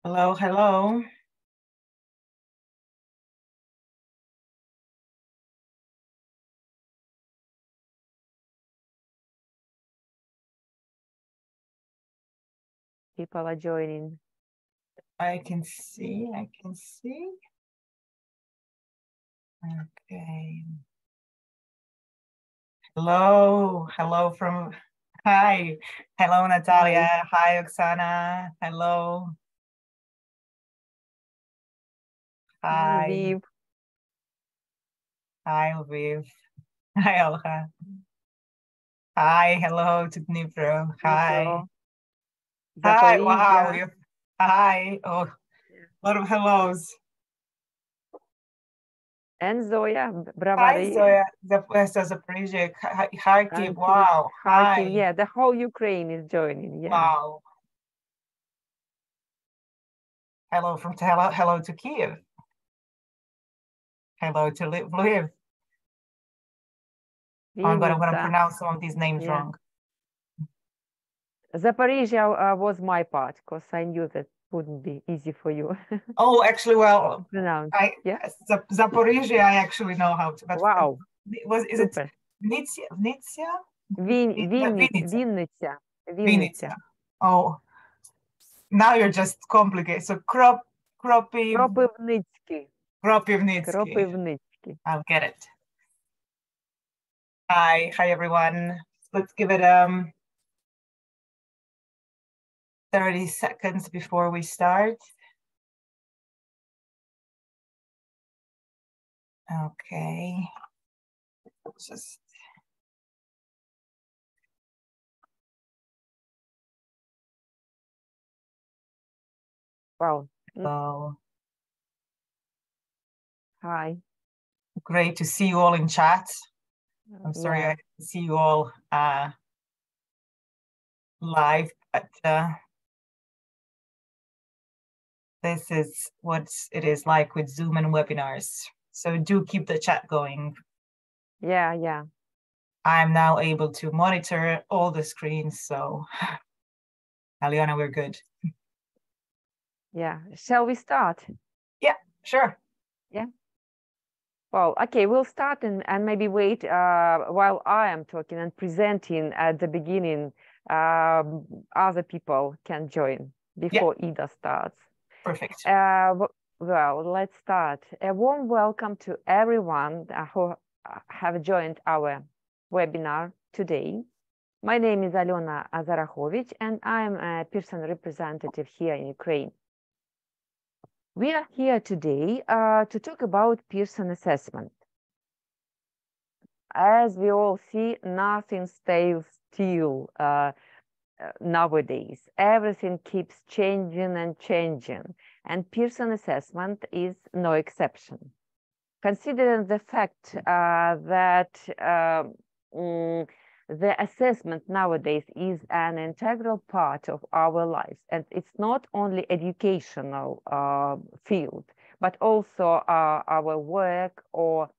Hello, hello. People are joining. I can see. Okay. Hello from, hi. Hello, Natalia. Hi. Hi, Oksana. Hello. Hi, Hi. Viv. Hi, Lviv. Hi, Olga. Hi, hello to Dnipro. Hi. Dnipro, Hi, wow. Zaporizhia. Hi. Oh, a Yeah. lot of hellos. And Zoya, Hi, Bravary, Zoya. Zaporizhia. Kharkiv. Kharkiv, Wow. Kharkiv. Hi. Yeah, the whole Ukraine is joining. Yeah. Wow. Hello to Kiev. Hello to Lviv. Oh my God, I'm going to Vinica. pronounce some of these names Yeah. wrong. Zaporizhia was my part because I knew that wouldn't be easy for you Oh, actually, well, to pronounce. I Yeah. Zaporizhia, I actually know how to, but Wow. is it Super. Vinnytsia? Vinnytsia. Vinnytsia. Vinnytsia. Oh, now you're just complicated. So Kropivnitsky. Kropivnitsky. Kropivnitsky. I'll get it. Hi everyone. Let's give it 30 seconds before we start. Okay. Just Wow. so Hi. great to see you all in chat. I'm sorry I Yeah. didn't see you all live, but this is what it is like with Zoom and webinars. So do keep the chat going. Yeah. Yeah. I'm now able to monitor all the screens. So, Aliona, we're good. Yeah. Shall we start? Yeah, sure. Yeah. Well, okay, we'll start and maybe wait while I am talking and presenting at the beginning. Other people can join Yeah, before Ida starts. perfect. Well, let's start. A warm welcome to everyone who have joined our webinar today. My name is Alena Azarachovich, and I am a Pearson representative here in Ukraine. We are here today to talk about Pearson assessment. As we all see, nothing stays still nowadays. Everything keeps changing and changing, and Pearson assessment is no exception. Considering the fact that the assessment nowadays is an integral part of our lives, and it's not only educational field, but also our work or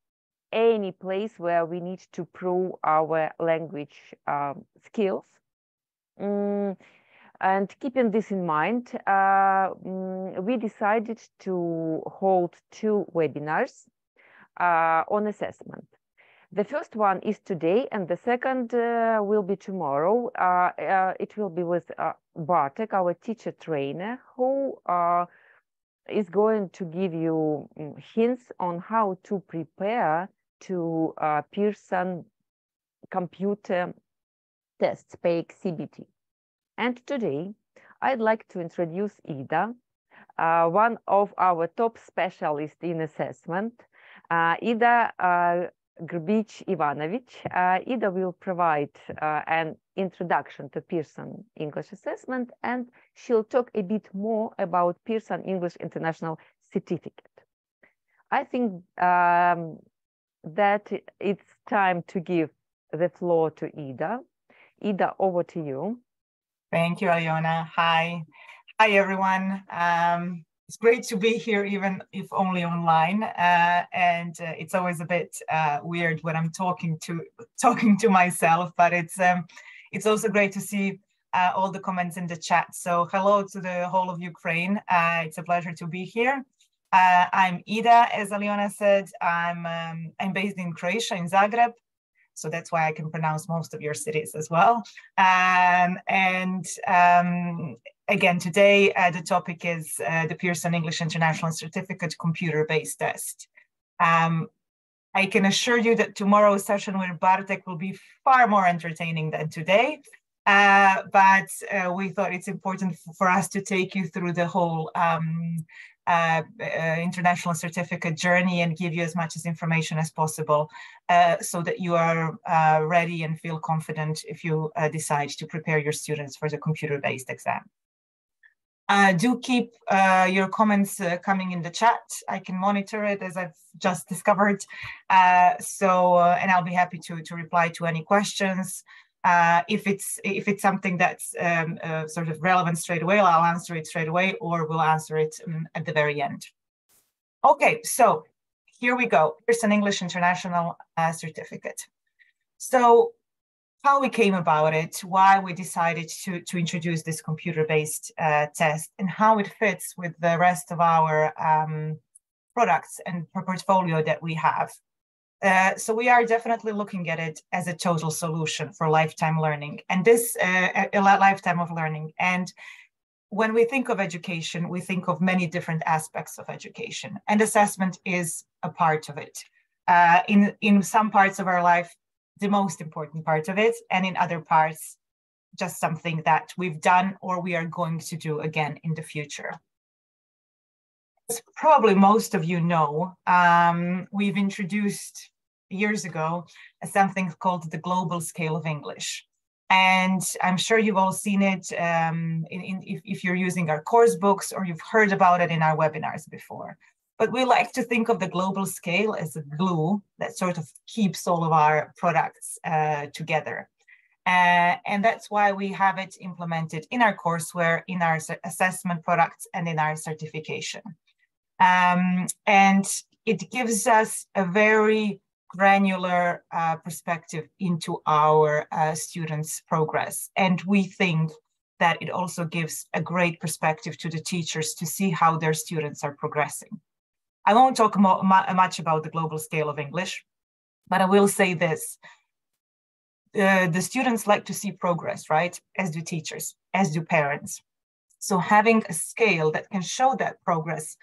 any place where we need to prove our language skills. And keeping this in mind, we decided to hold two webinars on assessment. The first one is today, and the second will be tomorrow. It will be with Bartek, our teacher trainer, who is going to give you hints on how to prepare to Pearson computer tests, PAIC CBT. And today, I'd like to introduce Ida, one of our top specialists in assessment. Ida Grbic Ivanovich. Ida will provide an introduction to Pearson English Assessment, and she'll talk a bit more about Pearson English International Certificate. I think that it's time to give the floor to Ida. Ida, over to you. Thank you, Aliona. Hi everyone. It's great to be here, even if only online. And it's always a bit weird when I'm talking to myself, but it's also great to see all the comments in the chat. So hello to the whole of Ukraine. It's a pleasure to be here. I'm Ida, as Aliona said. I'm based in Croatia, in Zagreb. So that's why I can pronounce most of your cities as well. Again, today the topic is the Pearson English International Certificate computer-based test. I can assure you that tomorrow's session with Bartek will be far more entertaining than today. But we thought it's important for us to take you through the whole international certificate journey and give you as much information as possible so that you are ready and feel confident if you decide to prepare your students for the computer-based exam. Do keep your comments coming in the chat. I can monitor it, as I've just discovered. And I'll be happy to reply to any questions. If it's something that's sort of relevant straight away, I'll answer it straight away, or we'll answer it at the very end. Okay, so here we go. Here's an English International Certificate. So how we came about it, why we decided to introduce this computer-based test, and how it fits with the rest of our products and portfolio that we have. So we are definitely looking at it as a total solution for lifetime learning, and this a lifetime of learning. And when we think of education, we think of many different aspects of education, and assessment is a part of it. In some parts of our life, the most important part of it, and in other parts, just something that we've done or we are going to do again in the future. As probably most of you know, we've introduced years ago something called the Global Scale of English. And I'm sure you've all seen it if you're using our course books, or you've heard about it in our webinars before. But we like to think of the global scale as a glue that sort of keeps all of our products together. And that's why we have it implemented in our courseware, in our assessment products, and in our certification. And it gives us a very granular perspective into our students' progress. And we think that it also gives a great perspective to the teachers to see how their students are progressing. I won't talk much about the global scale of English, but I will say this. The students like to see progress, right? As do teachers, as do parents. So having a scale that can show that progress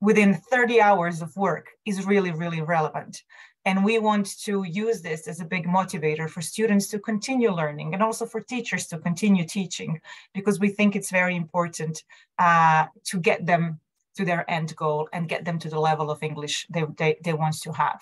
within 30 hours of work is really, really relevant. And we want to use this as a big motivator for students to continue learning, and also for teachers to continue teaching, because we think it's very important to get them to their end goal and get them to the level of English they want to have.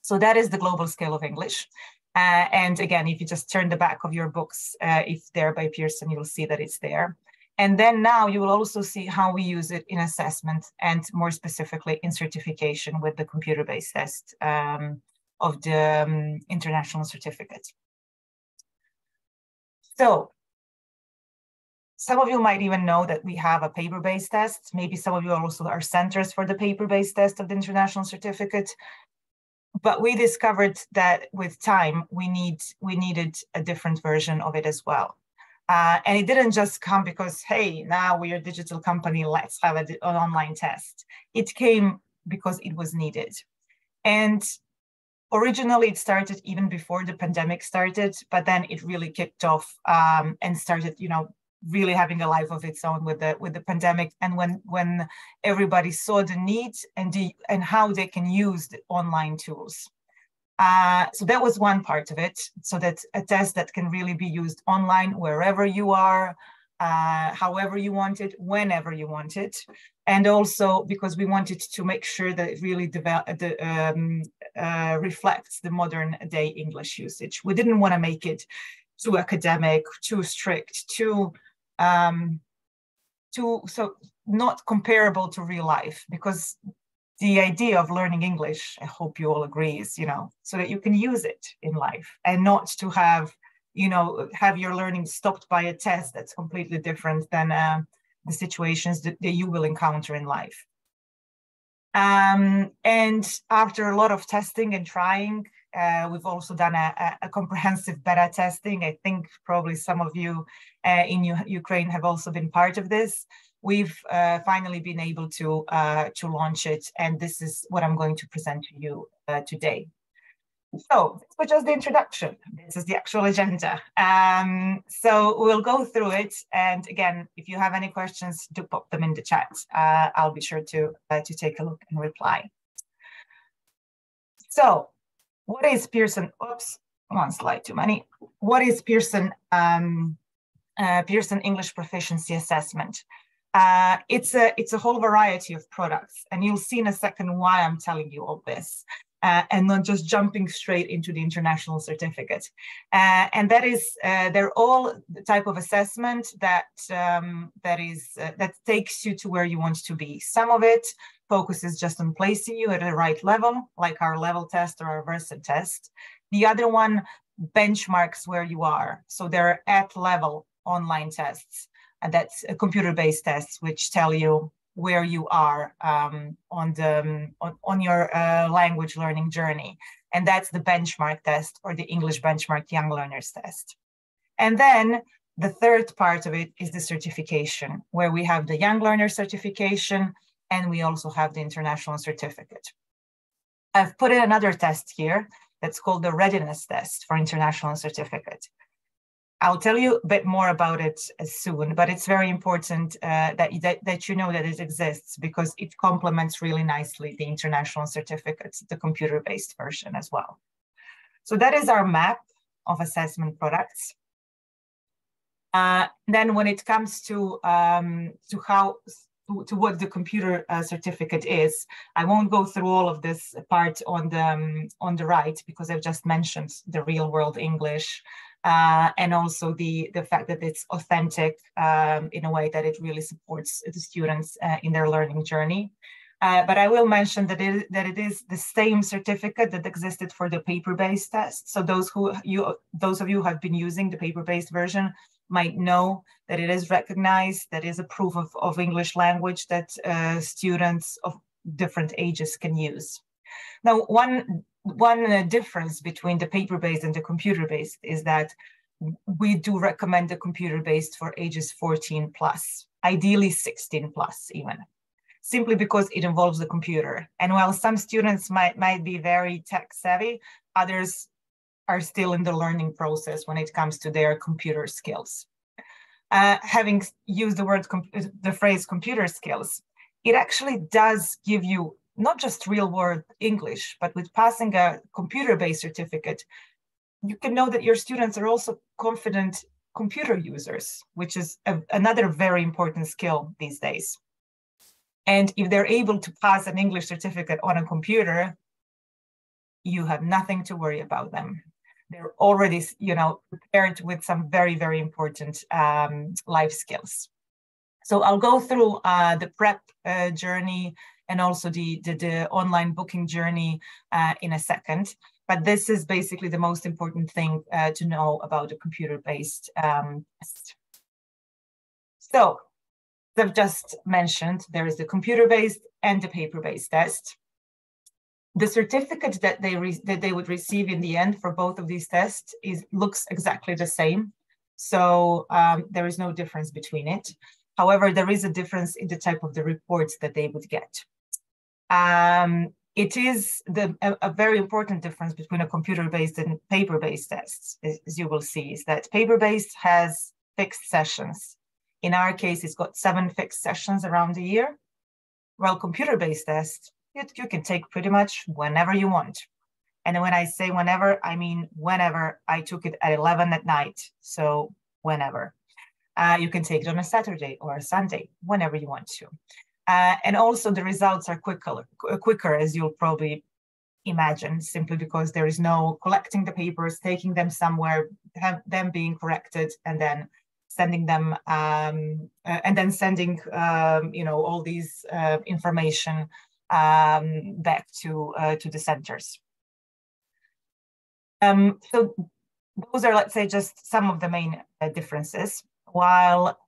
So that is the global scale of English. And again, if you just turn the back of your books, if they're by Pearson, you'll see that it's there. And then now you will also see how we use it in assessment, and more specifically in certification with the computer-based test of the international certificate. So some of you might even know that we have a paper-based test. Maybe some of you also are centers for the paper-based test of the international certificate. But we discovered that with time, we needed a different version of it as well. And it didn't just come because, hey, now we're a digital company, let's have an online test. It came because it was needed. And originally it started even before the pandemic started, but then it really kicked off and started, really having a life of its own with the pandemic. And when everybody saw the need and how they can use the online tools. So that was one part of it. So that's a test that can really be used online, wherever you are, however you want it, whenever you want it. And also because we wanted to make sure that it really reflects the modern day English usage. We didn't want to make it too academic, too strict, too not comparable to real life, because the idea of learning English, I hope you all agree, is, so that you can use it in life, and not to have your learning stopped by a test that's completely different than the situations that you will encounter in life. And after a lot of testing and trying, We've also done a comprehensive beta testing. I think probably some of you in Ukraine have also been part of this. We've finally been able to launch it, and this is what I'm going to present to you today. So this was just the introduction. This is the actual agenda. So we'll go through it. And again, if you have any questions, do pop them in the chat. I'll be sure to take a look and reply. So what is Pearson? Oops, one slide too many. What is Pearson, Pearson English Proficiency Assessment? It's a whole variety of products. And you'll see in a second why I'm telling you all this. And not just jumping straight into the international certificate. And that is, they're all the type of assessment that that takes you to where you want to be. Some of it focuses just on placing you at the right level, like our level test or our Versa test. The other one benchmarks where you are. So they're at level online tests, and that's computer-based tests, which tell you where you are on your language learning journey. And that's the benchmark test, or the English Benchmark Young Learners Test. And then the third part of it is the certification, where we have the Young Learner certification, and we also have the international certificate. I've put in another test here that's called the readiness test for international certificate. I'll tell you a bit more about it soon, but it's very important that you know that it exists, because it complements really nicely the international certificates, the computer-based version as well. So that is our map of assessment products. Then when it comes to what the computer certificate is, I won't go through all of this part on the right, because I've just mentioned the real world English, and also the fact that it's authentic in a way that it really supports the students in their learning journey. But I will mention that it is the same certificate that existed for the paper-based test. So those of you who have been using the paper-based version might know that it is recognized, that is a proof of English language that students of different ages can use. Now, one difference between the paper-based and the computer-based is that we do recommend the computer-based for ages 14 plus, ideally 16 plus even, simply because it involves the computer. And while some students might be very tech savvy, others are still in the learning process when it comes to their computer skills. Having used the phrase computer skills, it actually does give you not just real world English, but with passing a computer-based certificate, you can know that your students are also confident computer users, which is another very important skill these days. And if they're able to pass an English certificate on a computer, you have nothing to worry about them. They're already, prepared with some very, very important life skills. So I'll go through the prep journey and also the online booking journey in a second. But this is basically the most important thing to know about the computer-based test. So, as I've just mentioned, there is the computer-based and the paper-based test. The certificate that they would receive in the end for both of these tests looks exactly the same. So there is no difference between it. However, there is a difference in the type of the reports that they would get. It is a very important difference between a computer-based and paper-based tests, as you will see, is that paper-based has fixed sessions. In our case, it's got 7 fixed sessions around the year, while computer-based tests, you can take pretty much whenever you want. And when I say whenever, I mean whenever. I took it at 11 at night, so whenever. You can take it on a Saturday or a Sunday, whenever you want to. And also the results are quicker, as you'll probably imagine, simply because there is no collecting the papers, taking them somewhere, them being corrected, and then sending them, all these information back to the centers. So those are, let's say, just some of the main differences. While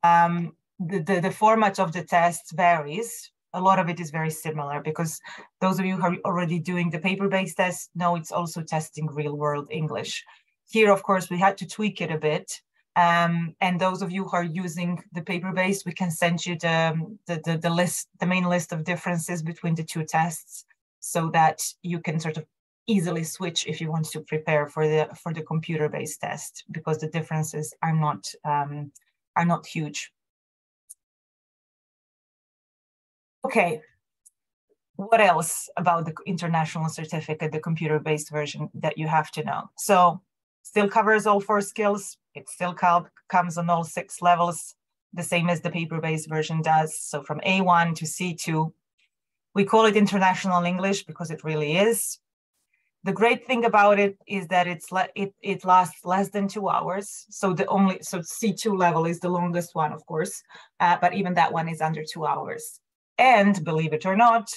the format of the test varies, a lot of it is very similar, because those of you who are already doing the paper-based test know it's also testing real-world English. Here, of course, we had to tweak it a bit. And those of you who are using the paper-based, we can send you the main list of differences between the two tests, so that you can sort of easily switch if you want to prepare for the computer-based test, because the differences are not huge. Okay, what else about the international certificate, the computer-based version, that you have to know? So still covers all 4 skills. It still comes on all 6 levels, the same as the paper-based version does. So from A1 to C2, we call it International English because it really is. The great thing about it is that it lasts less than 2 hours. So C2 level is the longest one, of course, but even that one is under 2 hours. And believe it or not,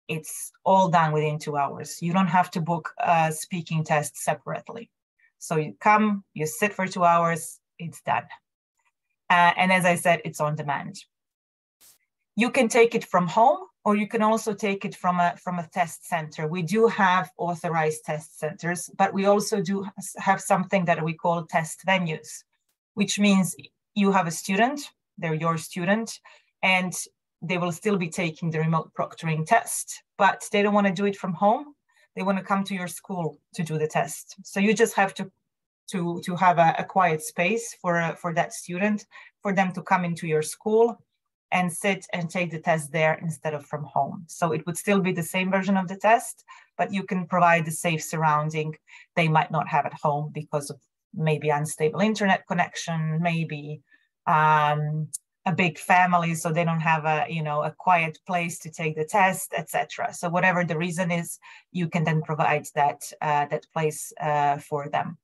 it's all done within 2 hours. You don't have to book a speaking test separately. So you come, you sit for 2 hours, it's done. And as I said, it's on demand. You can take it from home, or you can also take it from a test center. We do have authorized test centers, but we also do have something that we call test venues, which means you have a student, they're your student, and they will still be taking the remote proctoring test, but they don't want to do it from home. They want to come to your school to do the test. So you just have to have a quiet space for that student, for them to come into your school and sit and take the test there instead of from home. So it would still be the same version of the test, but you can provide the safe surrounding they might not have at home because of maybe unstable internet connection, maybe a big family, so they don't have a quiet place to take the test, etc. So whatever the reason is, you can then provide that place for them.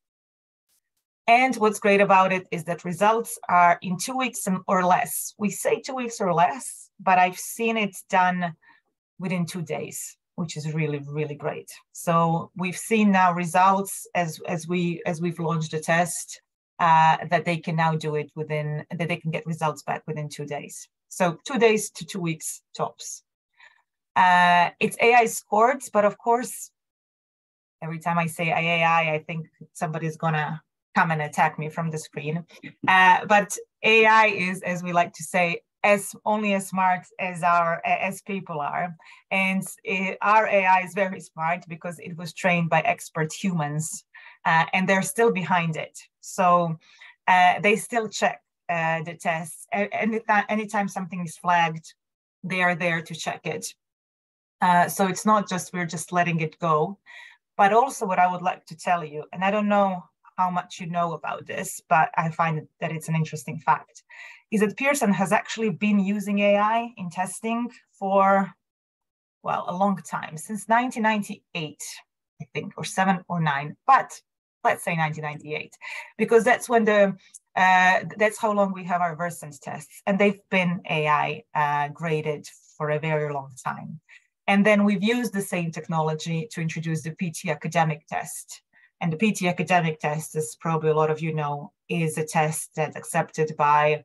And what's great about it is that results are in 2 weeks or less. We say 2 weeks or less, but I've seen it done within 2 days, which is really, really great. So we've seen now results as we've launched the test, that they can now do it that they can get results back within 2 days. So 2 days to 2 weeks tops. It's AI scored, but of course, every time I say AI, I think somebody's gonna come and attack me from the screen. But AI is, as we like to say, only as smart as people are. And our AI is very smart because it was trained by expert humans, and they're still behind it. So they still check the tests. Anytime something is flagged, they are there to check it. So it's not just we're just letting it go. But also what I would like to tell you, and I don't know how much you know about this, but I find that it's an interesting fact, is that Pearson has actually been using AI in testing for, well, a long time, since 1998, I think, or 7 or 9, but let's say 1998, because that's when that's how long we have our Versant tests, and they've been AI graded for a very long time. And then we've used the same technology to introduce the PT academic test. And the PT academic test, as probably a lot of you know, is a test that's accepted by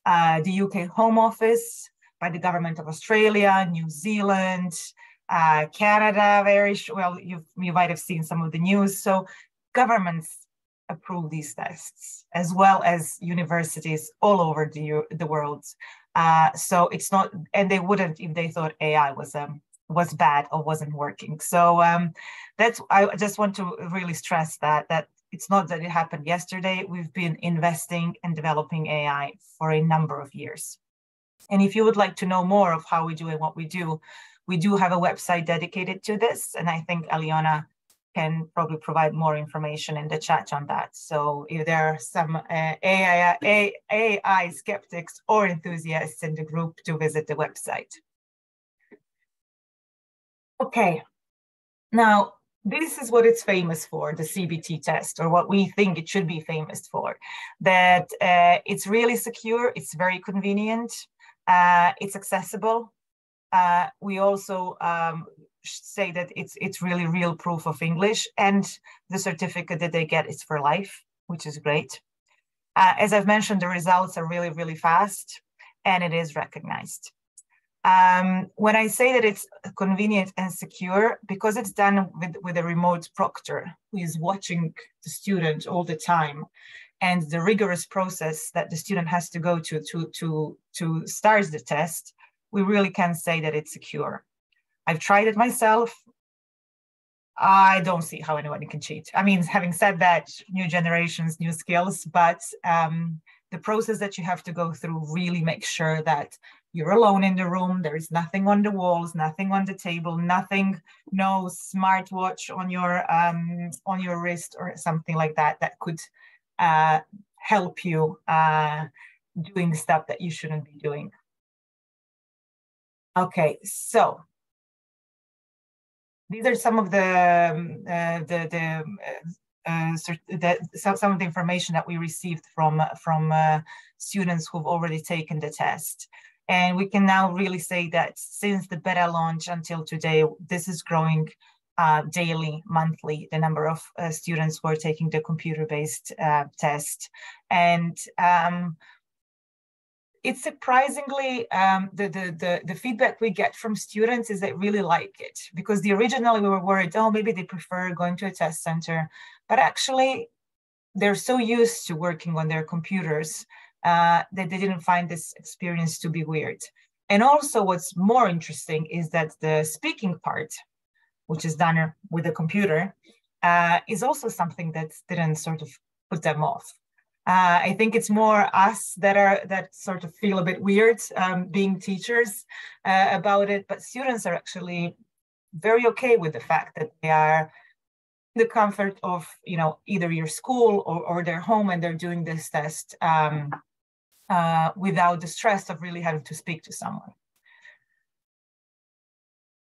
the UK Home Office, by the government of Australia, New Zealand, Canada, well, you might have seen some of the news. So governments approve these tests, as well as universities all over the world. So it's not, and they wouldn't if they thought AI was bad or wasn't working. So I just want to really stress that it's not that it happened yesterday. We've been investing and developing AI for a number of years. And if you would like to know more of how we do and what we do have a website dedicated to this. And I think Aliona can probably provide more information in the chat on that. So if there are some AI skeptics or enthusiasts in the group, to visit the website. Okay, now this is what it's famous for, the CBT test, or what we think it should be famous for, that it's really secure, it's very convenient, it's accessible. We also say that it's really real proof of English, and the certificate that they get is for life, which is great. As I've mentioned, the results are really, really fast, and it is recognized. When I say that it's convenient and secure, because it's done with a remote proctor who is watching the student all the time, and the rigorous process that the student has to go to start the test, we really can say that it's secure. I've tried it myself. I don't see how anyone can cheat. I mean, having said that, new generations, new skills, but the process that you have to go through really makes sure that you're alone in the room. There is nothing on the walls, nothing on the table, nothing, no smartwatch on your wrist or something like that that could help you doing stuff that you shouldn't be doing. Okay, so these are some of some of the information that we received from students who've already taken the test. And we can now really say that since the beta launch until today, this is growing daily, monthly, the number of students who are taking the computer-based test. And it's surprisingly, the feedback we get from students is they really like it, because originally we were worried, oh, maybe they prefer going to a test center, but actually they're so used to working on their computers that they didn't find this experience to be weird. And also what's more interesting is that the speaking part, which is done with a computer, is also something that didn't sort of put them off. I think it's more us that sort of feel a bit weird being teachers about it, but students are actually very okay with the fact that they are in the comfort of, you know, either your school or their home, and they're doing this test without the stress of really having to speak to someone.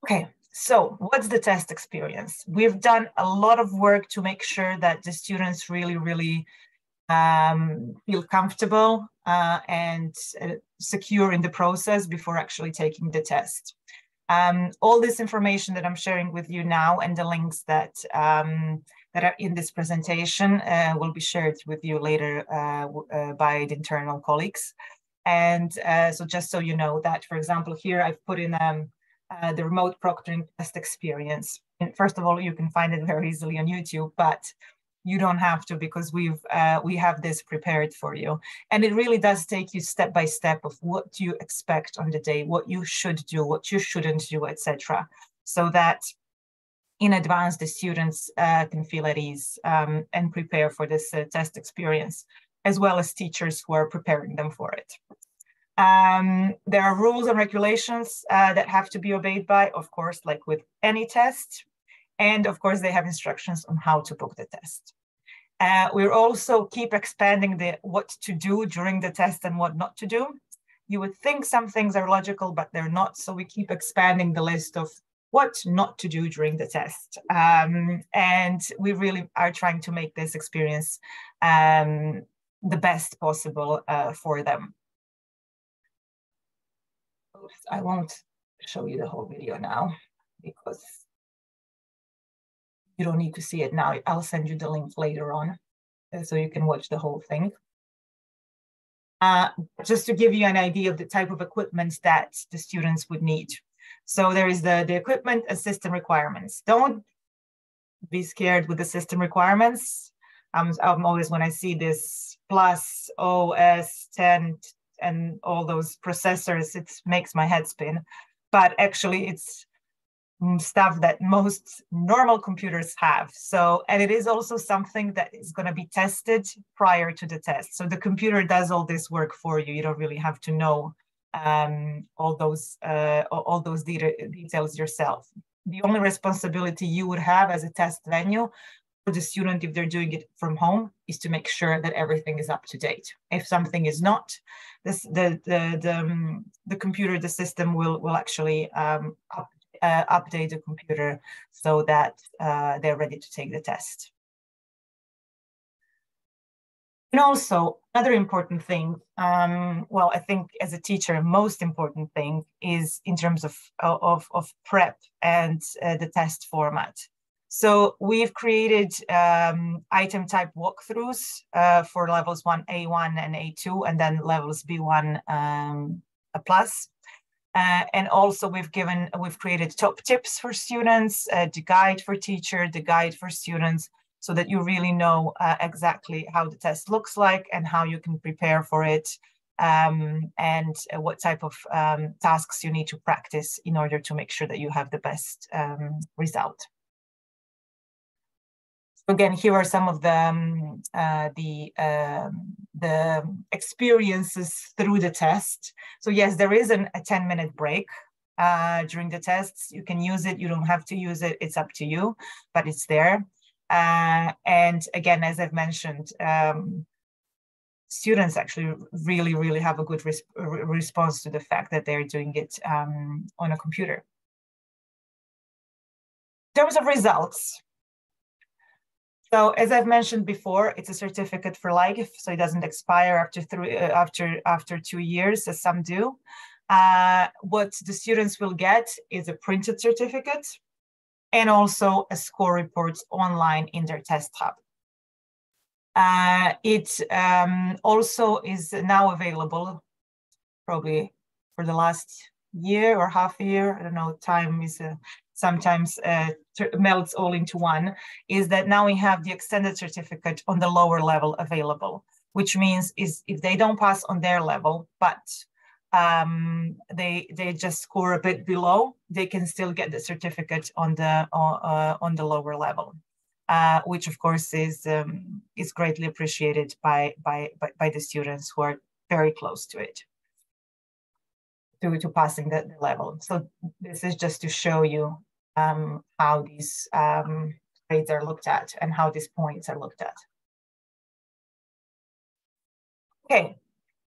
Okay, so what's the test experience? We've done a lot of work to make sure that the students really feel comfortable and secure in the process before actually taking the test. All this information that I'm sharing with you now and the links that are in this presentation will be shared with you later by the internal colleagues. And so just so you know that, for example, here I've put in the remote proctoring test experience. And first of all, you can find it very easily on YouTube, but you don't have to, because we have this prepared for you. And it really does take you step by step of what you expect on the day, what you should do, what you shouldn't do, etc. So that in advance, the students can feel at ease and prepare for this test experience, as well as teachers who are preparing them for it. There are rules and regulations that have to be obeyed by, of course, like with any test. And of course, they have instructions on how to book the test. We're also keep expanding what to do during the test and what not to do. You would think some things are logical, but they're not. So we keep expanding the list of what not to do during the test. And we really are trying to make this experience the best possible for them. I won't show you the whole video now because you don't need to see it now. I'll send you the link later on so you can watch the whole thing. Just to give you an idea of the type of equipment that the students would need. So there is the equipment and system requirements. Don't be scared with the system requirements. I'm always, when I see this plus OS 10 and all those processors, it makes my head spin. But actually it's stuff that most normal computers have. So, and it is also something that is going to be tested prior to the test. So the computer does all this work for you. You don't really have to know all those details yourself. The only responsibility you would have as a test venue for the student, if they're doing it from home, is to make sure that everything is up to date. If something is not, the computer, the system will actually update the computer so that they're ready to take the test. And also, another important thing, well, I think as a teacher, most important thing is in terms of prep and the test format. So we've created item type walkthroughs for levels 1A1 and A2, and then levels B1 plus. And also we've created top tips for students, the guide for teacher, the guide for students, so that you really know exactly how the test looks like and how you can prepare for it, and what type of tasks you need to practice in order to make sure that you have the best result. Again, here are some of the experiences through the test. So yes, there is a 10-minute break during the tests. You can use it, you don't have to use it, it's up to you, but it's there. And again, as I've mentioned, students actually really have a good response to the fact that they're doing it on a computer. In terms of results, so as I've mentioned before, it's a certificate for life, so it doesn't expire after 2 years, as some do. What the students will get is a printed certificate and also a score report online in their test hub. It also is now available, probably for the last year or half a year, I don't know, time is sometimes melts all into one, is that now we have the extended certificate on the lower level available, which means is if they don't pass on their level, but they just score a bit below, they can still get the certificate on the lower level, which of course is greatly appreciated by the students who are very close to it, to passing the level. So this is just to show you how these grades are looked at and how these points are looked at. Okay,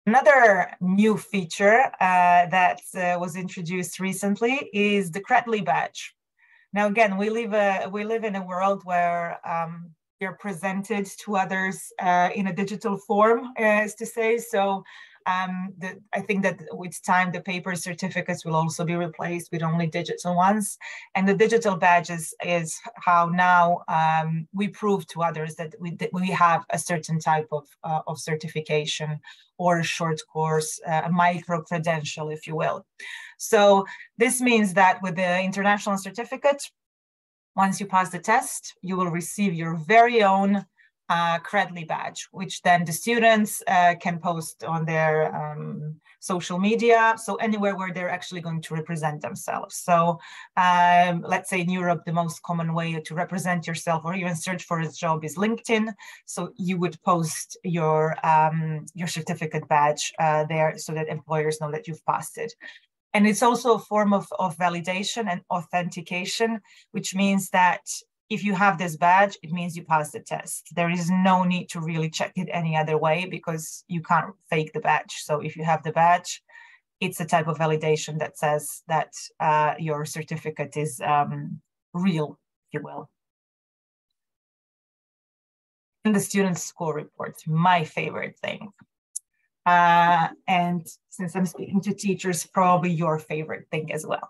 another new feature that was introduced recently is the Credly badge. Now, again, we live in a world where you're presented to others in a digital form, as to say. So I think that with time, the paper certificates will also be replaced with only digital ones. And the digital badges is how now we prove to others that we have a certain type of certification or a short course, a micro-credential, if you will. So this means that with the international certificate, once you pass the test, you will receive your very own Credly badge, which then the students can post on their social media, so anywhere where they're actually going to represent themselves. So let's say in Europe, the most common way to represent yourself or even search for a job is LinkedIn. So you would post your certificate badge there so that employers know that you've passed it. And it's also a form of validation and authentication, which means that if you have this badge, it means you passed the test. There is no need to really check it any other way because you can't fake the badge. So if you have the badge, it's a type of validation that says that your certificate is real, if you will. And the student score report, my favorite thing. And since I'm speaking to teachers, probably your favorite thing as well.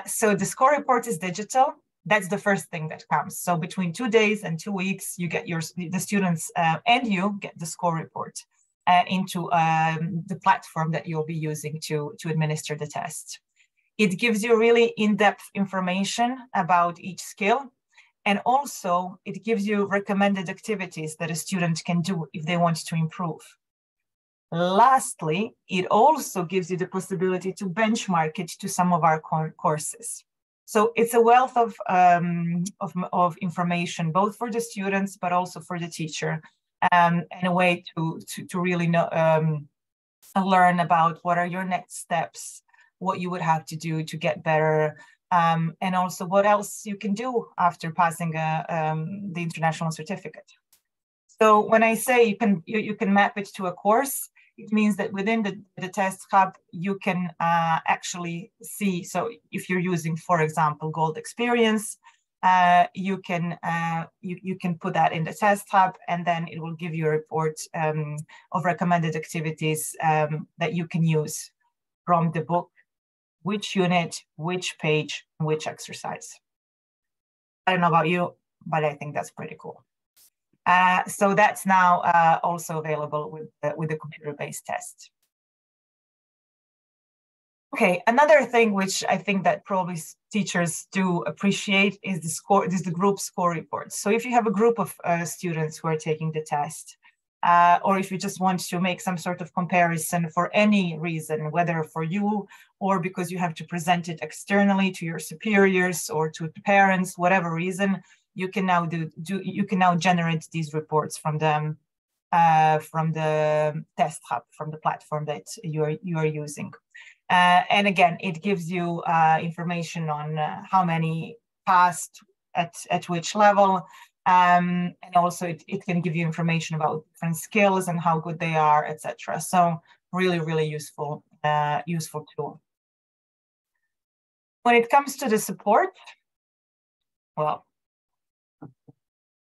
So the score report is digital. That's the first thing that comes. So between 2 days and 2 weeks, you get the students and you get the score report into the platform that you'll be using to administer the test. It gives you really in-depth information about each skill. And also it gives you recommended activities that a student can do if they want to improve. Lastly, it also gives you the possibility to benchmark it to some of our courses. So it's a wealth of information, both for the students, but also for the teacher, and a way to really know, learn about what are your next steps, what you would have to do to get better, and also what else you can do after passing the international certificate. So when I say you can map it to a course, it means that within the test hub, you can actually see, so if you're using, for example, Gold Experience, you can put that in the test hub, and then it will give you a report of recommended activities that you can use from the book, which unit, which page, which exercise. I don't know about you, but I think that's pretty cool. So that's now also available with the computer-based test. Okay, another thing which I think that probably teachers do appreciate is the group score reports. So if you have a group of students who are taking the test, or if you just want to make some sort of comparison for any reason, whether for you or because you have to present it externally to your superiors or to the parents, whatever reason, you can now generate these reports from the test hub, from the platform that you are using. And again, it gives you information on how many passed at which level. And also it can give you information about different skills and how good they are, etc. So really, really useful tool. When it comes to the support, well,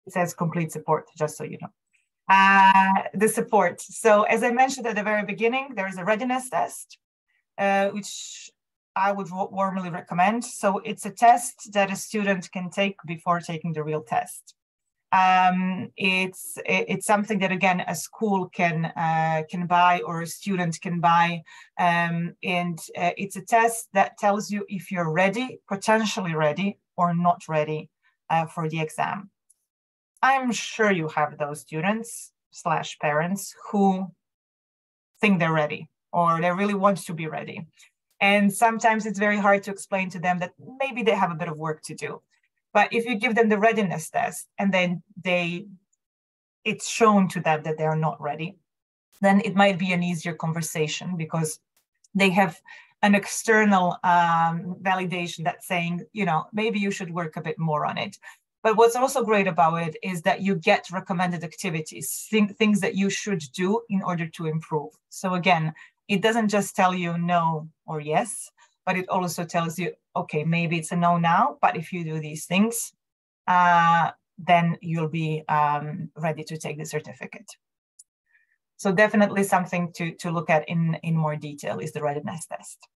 it says complete support, just so you know. The support. So as I mentioned at the very beginning, there is a readiness test, which I would warmly recommend. So it's a test that a student can take before taking the real test. It's something that, again, a school can buy or a student can buy, and it's a test that tells you if you're ready, potentially ready, or not ready for the exam. I'm sure you have those students / parents who think they're ready or they really want to be ready. And sometimes it's very hard to explain to them that maybe they have a bit of work to do. But if you give them the readiness test and then it's shown to them that they are not ready, then it might be an easier conversation because they have an external validation that's saying, maybe you should work a bit more on it. But what's also great about it is that you get recommended activities, things that you should do in order to improve. So again, it doesn't just tell you no or yes, but it also tells you, okay, maybe it's a no now, but if you do these things, then you'll be ready to take the certificate. So definitely something to look at in more detail is the readiness test.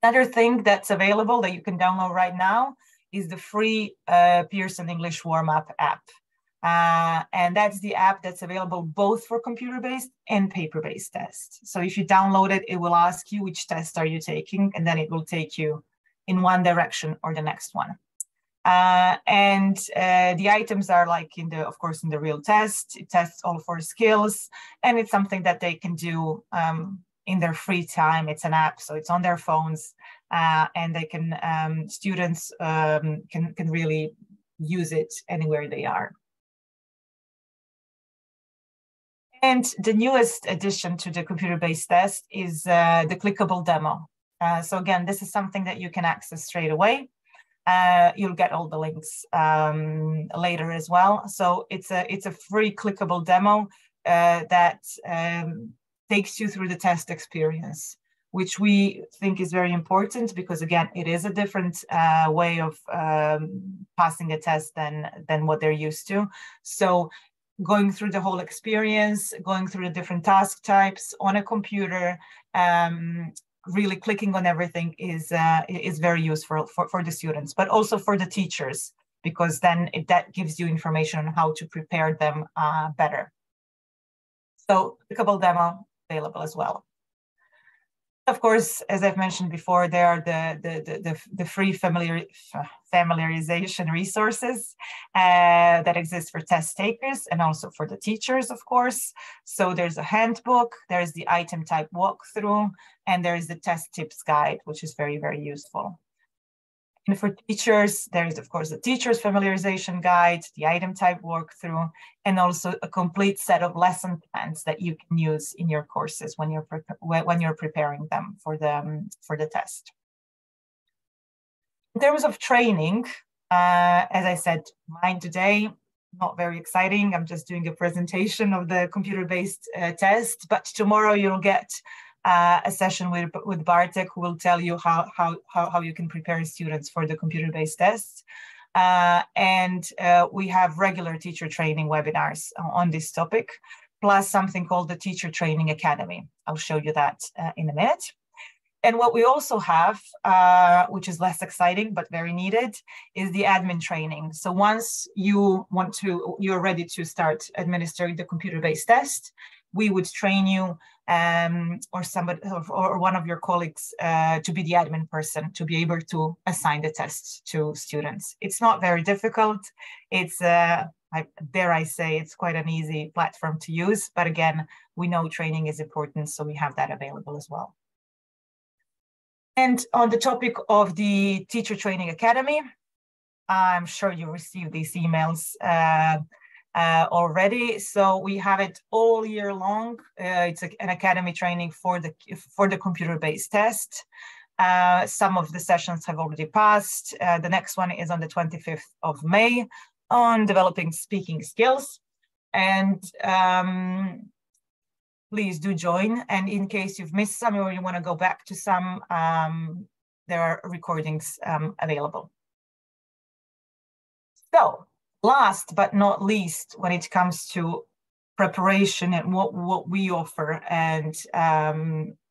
Another thing that's available that you can download right now is the free Pearson English Warm-Up app. And that's the app that's available both for computer-based and paper-based tests. So if you download it, it will ask you which test are you taking, and then it will take you in one direction or the next one. And the items are like of course, in the real test. It tests all 4 skills, and it's something that they can do in their free time. It's an app, so it's on their phones, and they can students can really use it anywhere they are. And the newest addition to the computer-based test is the clickable demo. So again, this is something that you can access straight away. You'll get all the links later as well. So it's a free clickable demo that takes you through the test experience, which we think is very important because, again, it is a different way of passing a test than what they're used to. So going through the whole experience, going through the different task types on a computer, really clicking on everything is very useful for the students, but also for the teachers, because then that gives you information on how to prepare them better. So clickable demo available as well. Of course, as I've mentioned before, there are the free familiarization resources that exist for test takers and also for the teachers, of course. So there's a handbook, there's the item type walkthrough, and there is the test tips guide, which is very, very useful. And for teachers, there is, of course, the teacher's familiarization guide, the item type walkthrough, and also a complete set of lesson plans that you can use in your courses when you're preparing them for the test. In terms of training, as I said, mine today, not very exciting. I'm just doing a presentation of the computer-based test, but tomorrow you'll get a session with Bartek, who will tell you how you can prepare students for the computer-based tests. And we have regular teacher training webinars on this topic, plus something called the Teacher Training Academy. I'll show you that in a minute. And what we also have, which is less exciting but very needed, is the admin training. So once you're ready to start administering the computer-based test, we would train you or somebody or one of your colleagues to be the admin person to be able to assign the tests to students. It's not very difficult. It's dare I say, it's quite an easy platform to use. But again, we know training is important, so we have that available as well. And on the topic of the Teacher Training Academy, I'm sure you received these emails already. So we have it all year long. It's an academy training for the computer-based test. Some of the sessions have already passed. The next one is on the 25th of May on developing speaking skills. And please do join. And in case you've missed some or you want to go back to some, there are recordings available. So last but not least, when it comes to preparation and what we offer and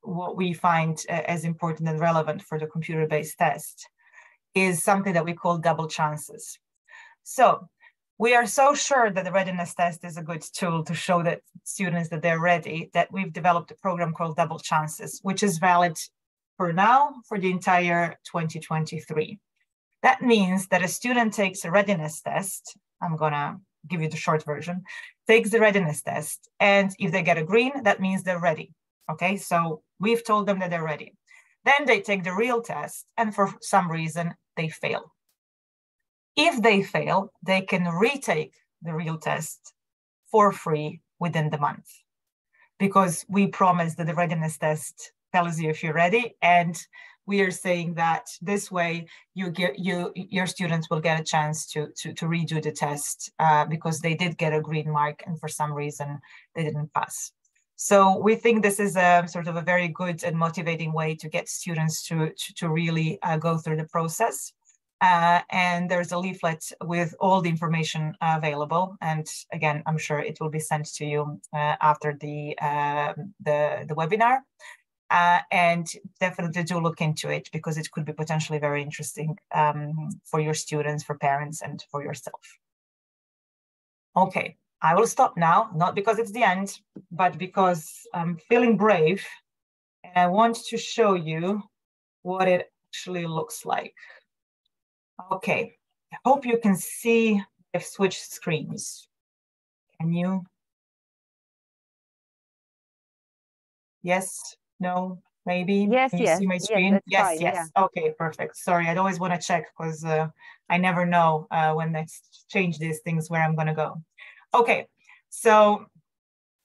what we find as important and relevant for the computer-based test is something that we call double chances. So we are so sure that the readiness test is a good tool to show that students that they're ready, that we've developed a program called Double Chances, which is valid for now for the entire 2023. That means that a student takes a readiness test. I'm gonna give you the short version, takes the readiness test. And if they get a green, that means they're ready. Okay, so we've told them that they're ready. Then they take the real test and for some reason they fail. If they fail, they can retake the real test for free within the month because we promise that the readiness test tells you if you're ready, and we are saying that this way your students will get a chance to redo the test because they did get a green mark and for some reason they didn't pass. So we think this is a sort of a very good and motivating way to get students to really go through the process. And there's a leaflet with all the information available. And again, I'm sure it will be sent to you after the webinar. And definitely do look into it because it could be potentially very interesting for your students, for parents, and for yourself. Okay, I will stop now, not because it's the end, but because I'm feeling brave and I want to show you what it actually looks like. Okay, I hope you can see I've switched screens. Can you? Yes, no, maybe? Yes, Can you yes, see my screen? yes, Yes, fine, yes. yeah. Okay, perfect. Sorry, I'd always want to check because I never know when I change these things where I'm going to go. Okay, so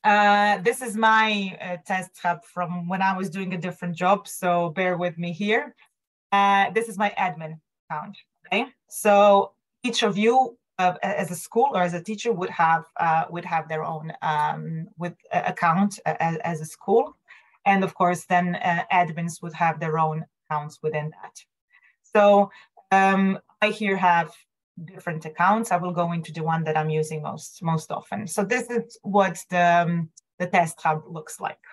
this is my test hub from when I was doing a different job, so bear with me here. This is my admin account, okay? So each of you as a school or as a teacher would have their own account as a school. And of course, then admins would have their own accounts within that. So I here have different accounts. I will go into the one that I'm using most often. So this is what the test hub looks like.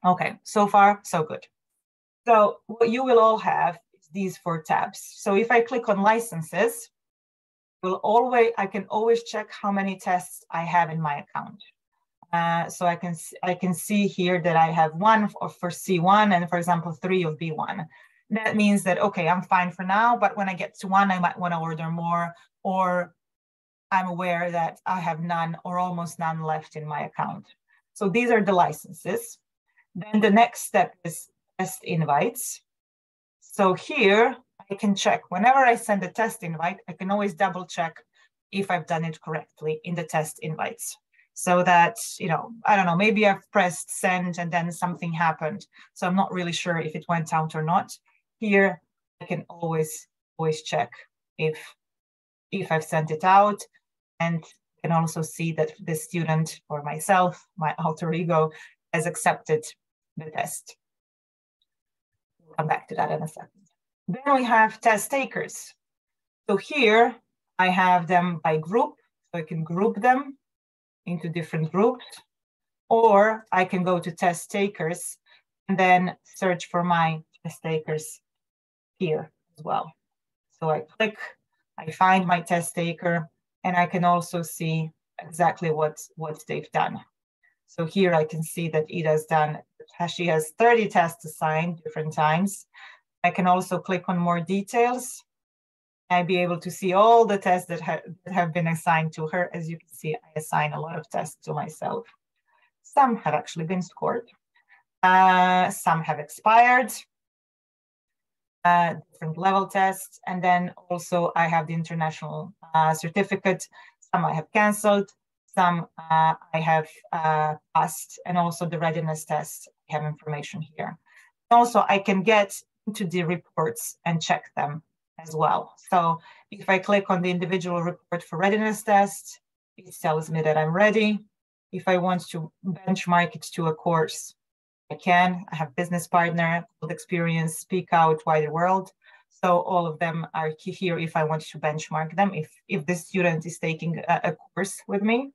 Okay, so far, so good. So what you will all have is these 4 tabs. So if I click on licenses, I can always check how many tests I have in my account. So I can see here that I have 1 for C1 and, for example, 3 of B1. That means that, okay, I'm fine for now, but when I get to 1, I might want to order more, or I'm aware that I have none or almost none left in my account. So these are the licenses. Then the next step is test invites. So here I can check whenever I send a test invite, I can always double check if I've done it correctly in the test invites. So that, I don't know, maybe I've pressed send and then something happened. So I'm not really sure if it went out or not. Here, I can always check if I've sent it out, and can also see that the student or myself, my alter ego, has accepted the test. We'll come back to that in a second. Then we have test takers. So here I have them by group, so I can group them into different groups, or I can go to test takers and then search for my test takers here as well. So I click, I find my test taker, and I can also see exactly what they've done. So here I can see that she has 30 tests assigned different times. I can also click on more details. I'll be able to see all the tests that have been assigned to her. As you can see, I assign a lot of tests to myself. Some have actually been scored. Some have expired. Different level tests. And then also I have the international certificate. Some I have canceled. Some I have passed. And also the readiness test, I have information here. Also, I can get into the reports and check them as well. So if I click on the individual report for readiness test, it tells me that I'm ready. If I want to benchmark it to a course, I can. I have business partner, field experience, speak out, wider world. So all of them are here if I want to benchmark them, if the student is taking a course with me.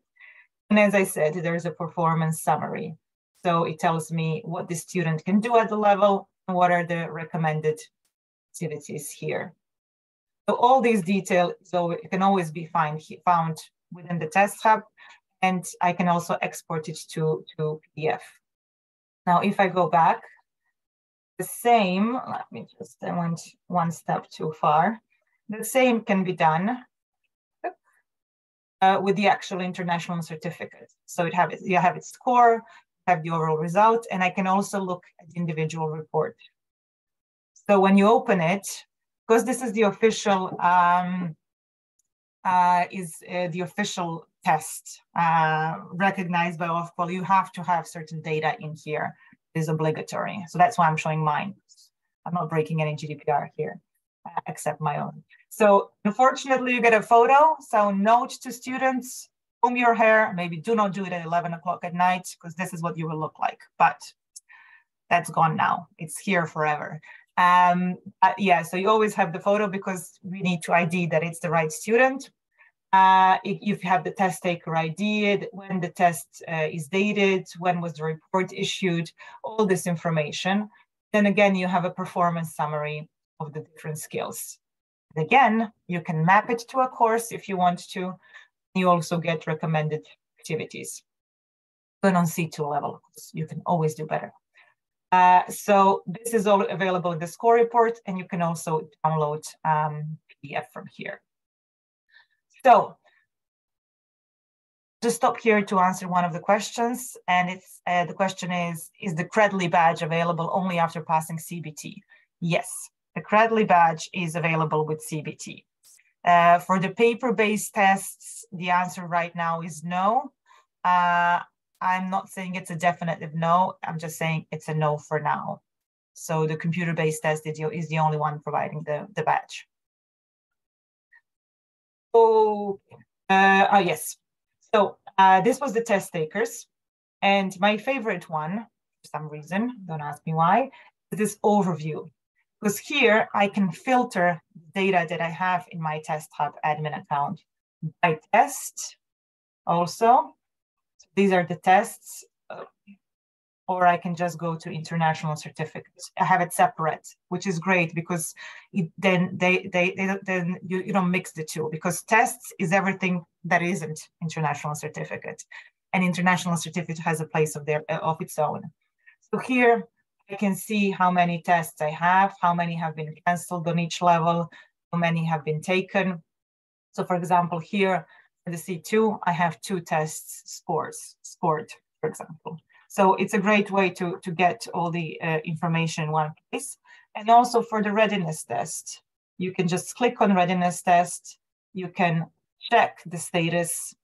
And as I said, there's a performance summary. So it tells me what the student can do at the level and what are the recommended activities here. So all these details can always be found within the test hub, and I can also export it to PDF. Now, if I go back, the same, let me just, I went one step too far. The same can be done with the actual international certificate. So you have its score, have the overall result, and I can also look at the individual report. So when you open it, because this is the official test recognized by Ofqual, you have to have certain data in here. It is obligatory. So that's why I'm showing mine. I'm not breaking any GDPR here, except my own. So unfortunately, you get a photo. So note to students, comb your hair. Maybe do not do it at 11 o'clock at night, because this is what you will look like. But that's gone now. It's here forever. Yeah, so you always have the photo because we need to ID that it's the right student. If you have the test taker ID, when the test is dated, when was the report issued, all this information. Then again, you have a performance summary of the different skills. And again, you can map it to a course if you want to. You also get recommended activities. But on C2 level, you can always do better. So this is all available in the score report, and you can also download PDF from here. So just stop here to answer one of the questions, and it's the question is the Credly badge available only after passing CBT? Yes, the Credly badge is available with CBT. For the paper-based tests, the answer right now is no. I'm not saying it's a definitive no. I'm just saying it's a no for now. So the computer-based test is the only one providing the badge. Oh, yes. So this was the test takers. And my favorite one, for some reason, don't ask me why, is this overview. Because here I can filter the data that I have in my Test Hub admin account by test also. These are the tests, or I can just go to international certificates. I have it separate, which is great because then you don't mix the two, because tests is everything that isn't international certificate, and international certificate has a place of its own. So here I can see how many tests I have, how many have been canceled on each level, how many have been taken. So for example, here for the C2, I have 2 tests scored, for example. So it's a great way to get all the information in one place. And also for the readiness test, you can just click on readiness test. You can check the status.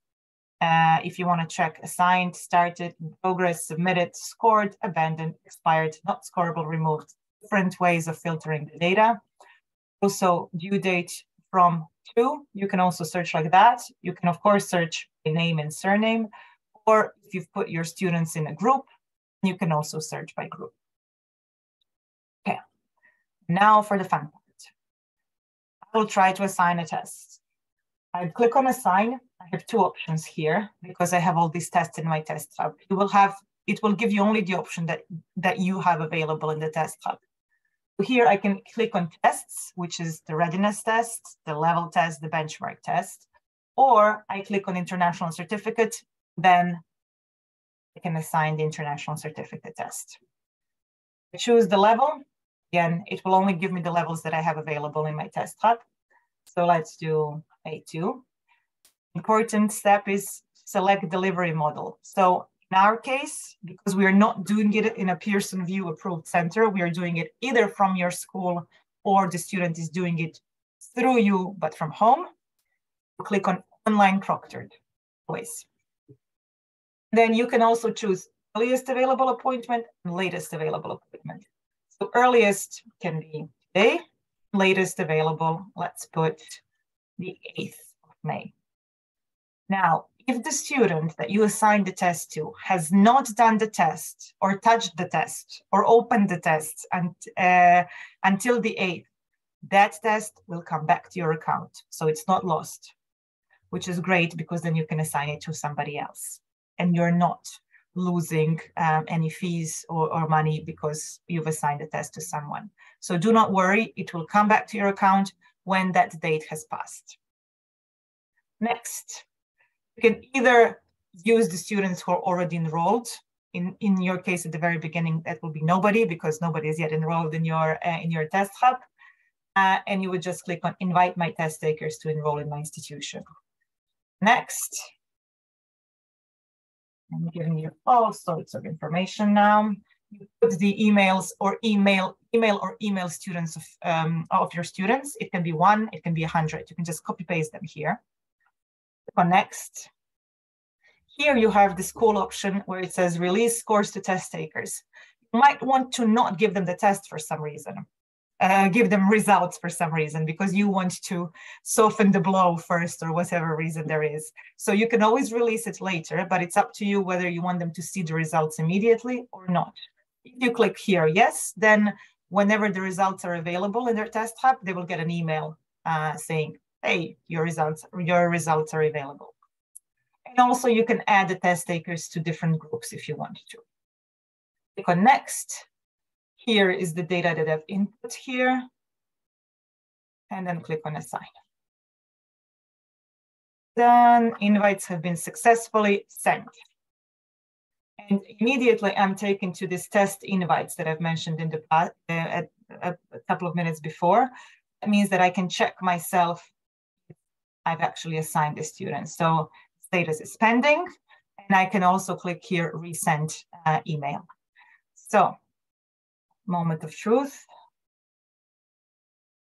If you want to check assigned, started, in progress, submitted, scored, abandoned, expired, not scoreable, removed, different ways of filtering the data. Also due date from to, you can also search like that. You can of course search by name and surname, or if you've put your students in a group, you can also search by group. Okay, now for the fun part. I will try to assign a test. I click on assign. I have 2 options here because I have all these tests in my test hub. It will give you only the option that you have available in the test hub. So here I can click on tests, which is the readiness test, the level test, the benchmark test, or I click on international certificate, then I can assign the international certificate test. I choose the level. Again, it will only give me the levels that I have available in my test hub. So let's do A2. Important step is select delivery model. So in our case, because we are not doing it in a Pearson VUE approved center, we are doing it either from your school or the student is doing it through you, but from home. Click on online proctored always. Then you can also choose earliest available appointment and latest available appointment. So earliest can be today, latest available, let's put the 8th of May. Now, if the student that you assigned the test to has not done the test or touched the test or opened the test until the 8th, that test will come back to your account. So it's not lost, which is great because then you can assign it to somebody else and you're not losing any fees or money because you've assigned a test to someone. So do not worry, it will come back to your account when that date has passed. Next, you can either use the students who are already enrolled. In your case, at the very beginning, that will be nobody because nobody is yet enrolled in your test hub. And you would just click on invite my test takers to enroll in my institution. Next, I'm giving you all sorts of information now. You put the emails or email students of your students. It can be 1, it can be 100. You can just copy paste them here. Click on next. Here you have the school option where it says release scores to test takers. You might want to not give them the test for some reason. Give them results for some reason because you want to soften the blow first or whatever reason there is. So you can always release it later, but it's up to you whether you want them to see the results immediately or not. If you click here, yes, then whenever the results are available in their test hub, they will get an email saying, hey, your results are available. And also you can add the test takers to different groups if you want to. Click on next. Here is the data that I've input here. And then click on assign. Done. Invites have been successfully sent. And immediately I'm taken to this test invites that I've mentioned in the past, a couple of minutes before. That means that I can check myself if I've actually assigned the student. So status is pending. And I can also click here, resend email. So moment of truth.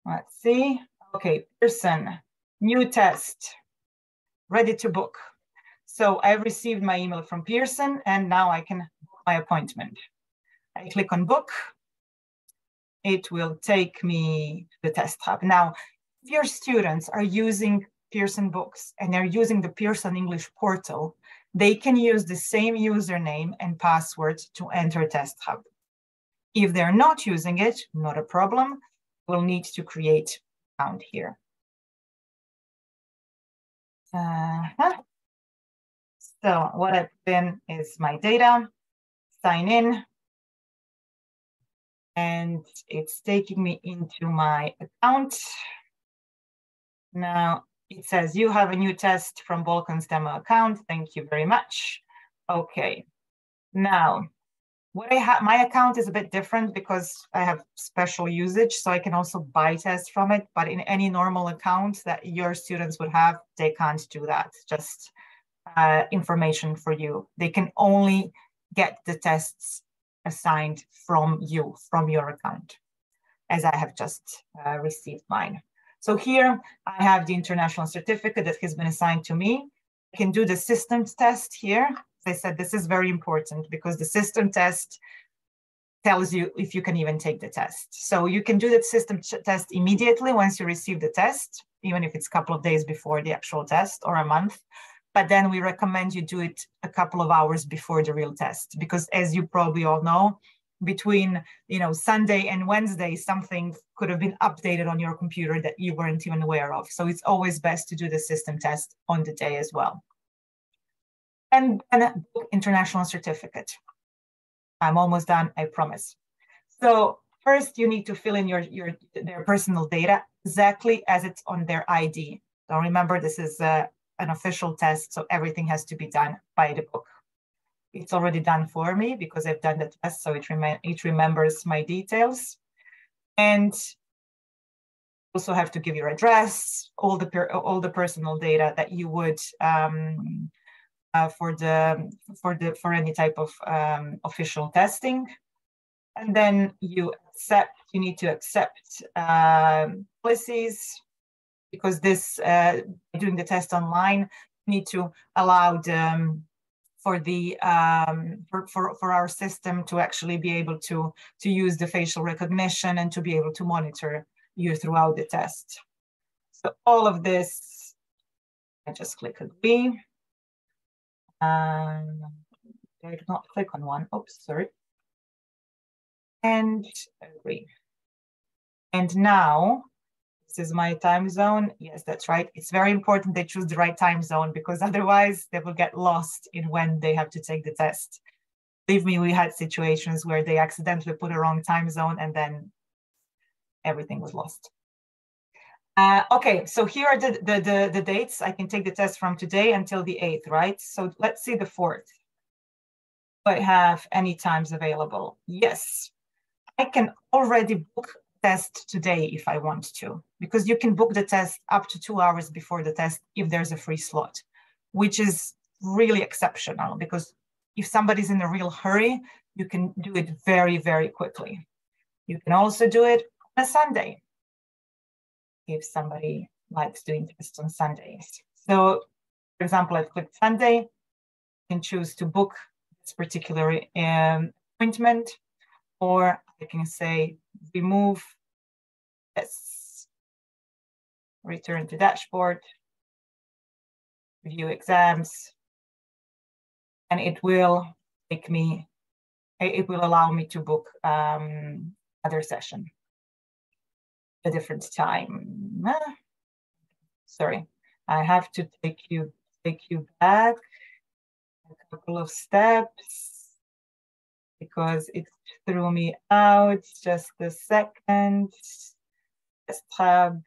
Let's see. Okay, Pearson, new test, ready to book. So I've received my email from Pearson and now I can book my appointment. I click on book. It will take me to the test hub. Now, if your students are using Pearson books and they're using the Pearson English portal, they can use the same username and password to enter test hub. If they're not using it, not a problem. We'll need to create an account here. So what I've put in is my data, sign in, and it's taking me into my account. Now it says you have a new test from Balkan's demo account. Thank you very much. Okay, now what I have, my account is a bit different because I have special usage, so I can also buy tests from it. But in any normal account that your students would have, they can't do that. Just information for you. They can only get the tests assigned from you, from your account, as I have just received mine. So here I have the international certificate that has been assigned to me. I can do the systems test here. I said this is very important because the system test tells you if you can even take the test. So you can do that system test immediately once you receive the test, even if it's a couple of days before the actual test or a month. But then we recommend you do it a couple of hours before the real test, because as you probably all know, between Sunday and Wednesday, something could have been updated on your computer that you weren't even aware of. So it's always best to do the system test on the day as well. And then book international certificate. I'm almost done, I promise. So first you need to fill in their personal data exactly as it's on their ID. So remember, this is an official test, so everything has to be done by the book. it's already done for me because I've done the test, so it remembers my details. And also have to give your address, all the personal data that you would for any type of official testing. And then you need to accept policies, because this doing the test online, you need to allow for our system to actually be able to use the facial recognition and to be able to monitor you throughout the test. So all of this, I just click agree. I did not click on one. Oops, sorry. And agree. And now, this is my time zone. Yes, that's right. It's very important they choose the right time zone, because otherwise they will get lost in when they have to take the test. Believe me, we had situations where they accidentally put a wrong time zone and then everything was lost. Okay, so here are the dates. I can take the test from today until the 8th, right? So let's see the 4th. Do I have any times available? Yes, I can already book test today if I want to, because you can book the test up to 2 hours before the test if there's a free slot, which is really exceptional, because if somebody's in a real hurry, you can do it very, very quickly. You can also do it on a Sunday if somebody likes doing tests on Sundays. So, for example, I've clicked Sunday, you can choose to book this particular appointment, or I can say remove, yes, return to dashboard, view exams, and it will allow me to book other session, a different time. Sorry, I have to take you back a couple of steps because it threw me out. Just a second. Just tab,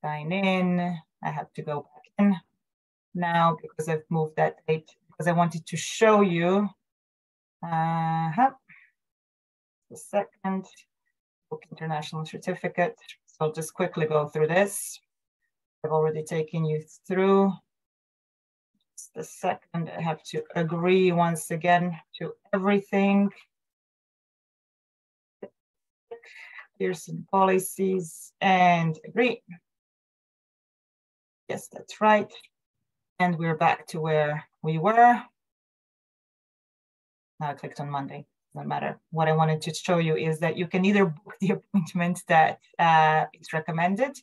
sign in. I have to go back in now because I've moved that date, because I wanted to show you. A second. Book international certificate. So I'll just quickly go through this. I've already taken you through. Just a second. I have to agree once again to everything. Pearson policies and agree. Yes, that's right. And we're back to where we were. Now I clicked on Monday. Doesn't matter. What I wanted to show you is that you can either book the appointment that is recommended,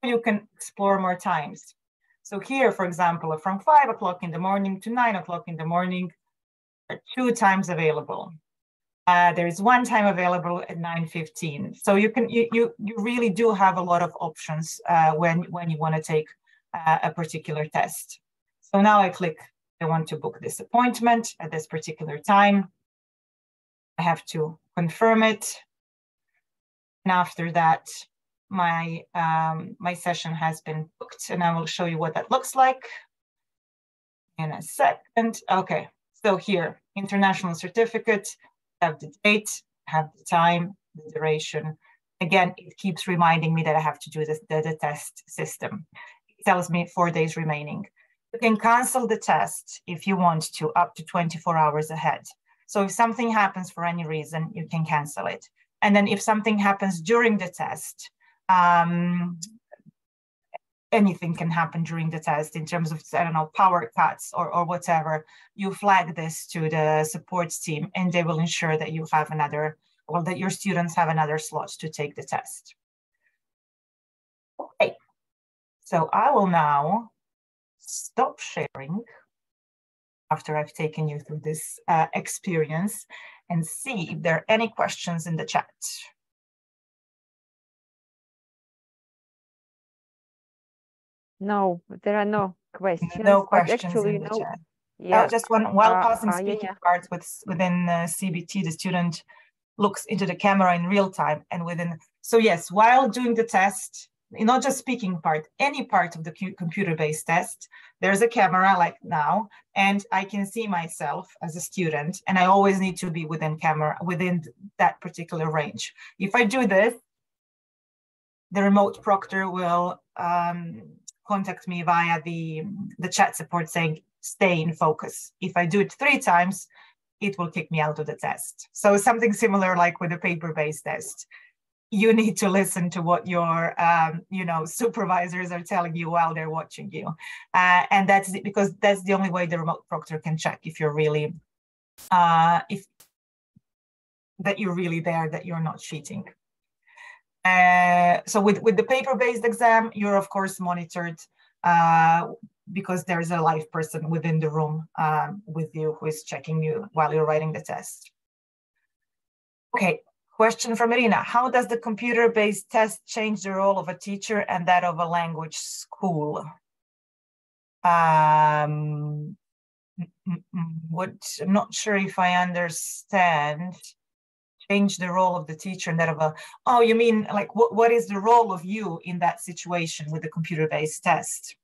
or you can explore more times. So here, for example, from 5 o'clock in the morning to 9 o'clock in the morning, there are 2 times available. There is 1 time available at 9:15. So you really do have a lot of options when you want to take a particular test. So now I click, I want to book this appointment at this particular time. I have to confirm it. And after that, my session has been booked, and I will show you what that looks like in a second. Okay, so here, international certificate, have the date, have the time, the duration. Again, it keeps reminding me that I have to do the test system. It tells me 4 days remaining. You can cancel the test if you want to, up to 24 hours ahead. So if something happens for any reason, you can cancel it. And then if something happens during the test, anything can happen during the test in terms of, I don't know, power cuts or whatever. You flag this to the support team, and they will ensure that you have that your students have another slot to take the test. Okay, so I will now stop sharing after I've taken you through this experience and see if there are any questions in the chat. No, there are no questions. No questions actually, in the chat. Yeah. Just one, while passing speaking cards within CBT, the student looks into the camera in real time and so yes, while doing the test, not just speaking part, any part of the computer-based test, there's a camera like now, and I can see myself as a student, and I always need to be within that particular range. If I do this, the remote proctor will contact me via the chat support saying, stay in focus. If I do it 3 times, it will kick me out of the test. So something similar like with a paper-based test. You need to listen to what your supervisors are telling you while they're watching you. And that's because that's the only way the remote proctor can check if you're really, that you're really there, that you're not cheating. So with the paper-based exam, you're of course monitored because there's a live person within the room with you who is checking you while you're writing the test. Okay, question from Irina. How does the computer-based test change the role of a teacher and that of a language school? I'm not sure if I understand. Change the role of the teacher and that of a, oh, you mean like what is the role of you in that situation with the computer-based test?